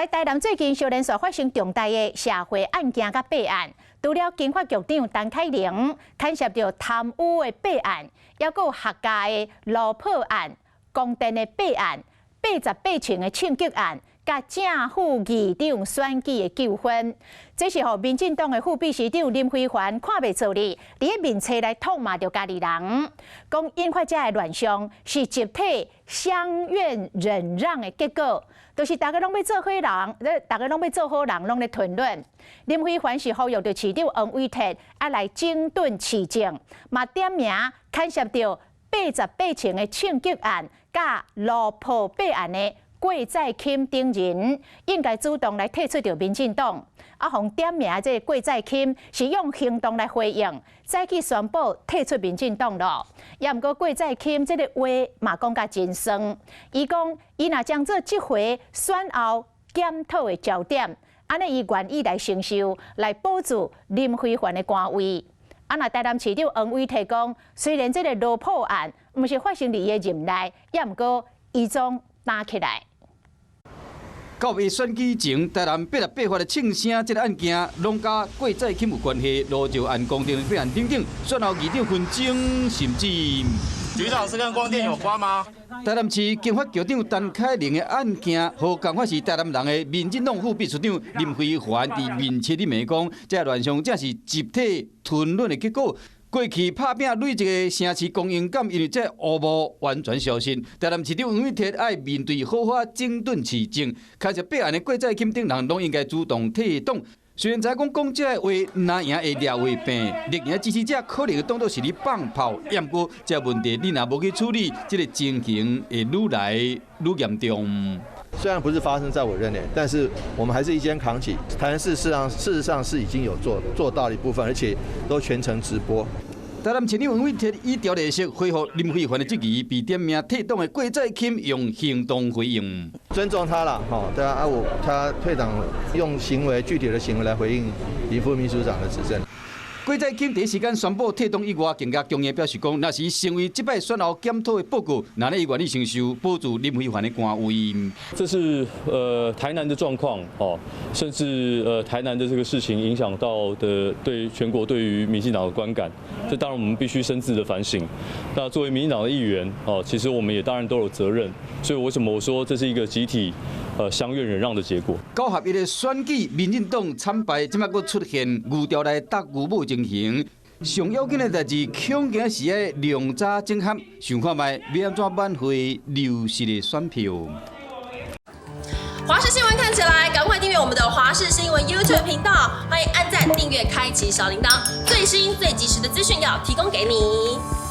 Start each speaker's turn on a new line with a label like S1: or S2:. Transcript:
S1: 来，台南最近小连续发生重大的社会案件甲弊案，除了经发局长陈凯玲牵涉到贪污的弊案，也有客家的路破案、公电的弊案、88층的枪击案，甲正副议长选举的纠纷。这是互民进党的副秘书长林飞环看袂出哩，伫面册来痛骂着家己人，讲引发这的乱象是集体相怨忍让的结果。就是大家拢要做好人，大家拢要做好人，拢咧谈论。林飞环是呼吁着市长王伟哲来整顿市政，嘛点名牵涉到88层的枪击案、甲路破弊案的郭在钦等人，应该主动来退出着民进党。互点名这郭在钦是用行动来回应，再去宣布退出民进党咯。也毋过郭在钦这个话嘛讲甲真酸，伊讲伊若将做即回选后检讨的焦点，安尼伊愿意来承受，来保住林飞环的官位。若台南市长王伟哲讲，虽然这个路破案毋是发生伫伊的任内，也毋过伊总担起来。
S2: 到月选举前，台南88发的庆生这个案件，拢甲郭在钦有关系。路桥案、公电弊案等等，选后议长纷争，甚至
S3: 局长是跟光电有关吗？
S2: 台南市经发局长陈凯玲的案件，和共款是台南人的民进党副秘书长林飞环伫面册里面讲，这乱象正是集体吞论的结果。过去拍拼累积的城市公营感，因为这乌幕完全消失。台南市长王伟哲爱面对好好整顿市政，开始弊案的郭在钦等人拢应该主动退党。虽然知讲这话哪赢会抓话病，绿营支持者可能会当作是你放炮，也毋过这问题你若无去处理，这个情形会愈来愈严重。
S4: 虽然不是发生在我任内，但是我们还是一肩扛起。台南市事实上是已经有做到的一部分，而且都全程直播。
S2: 台南市长王伟哲以条例式恢复林飞环的职务，被点名退党的郭在钦用行动回应，
S4: 尊重他啦，对啊，他退党用具体的行为来回应林副秘书长的指正。
S2: 郭在钦第一时间宣布退党以外，更加强硬表示讲，若是成为这摆选后检讨的报告，那伊愿意承受保住林飞环的官位。
S5: 这是台南的状况哦，甚至台南的这个事情影响到的对全国对于民进党的观感，这当然我们必须深自的反省。那作为民进党的议员哦，其实我们也当然都有责任。所以为什么我说这是一个集体相怨忍让的结果
S2: ？9合1的选举，民进党惨败，即摆佫出现牛条来搭牛母情形。上要紧的代志，恐惊是要量早整合，想看卖要安怎挽回流失的选票。
S6: 华视新闻看起来，赶快订阅我们的华视新闻 YouTube 频道，欢迎按赞、订阅、开启小铃铛，最新最及时的资讯要提供给你。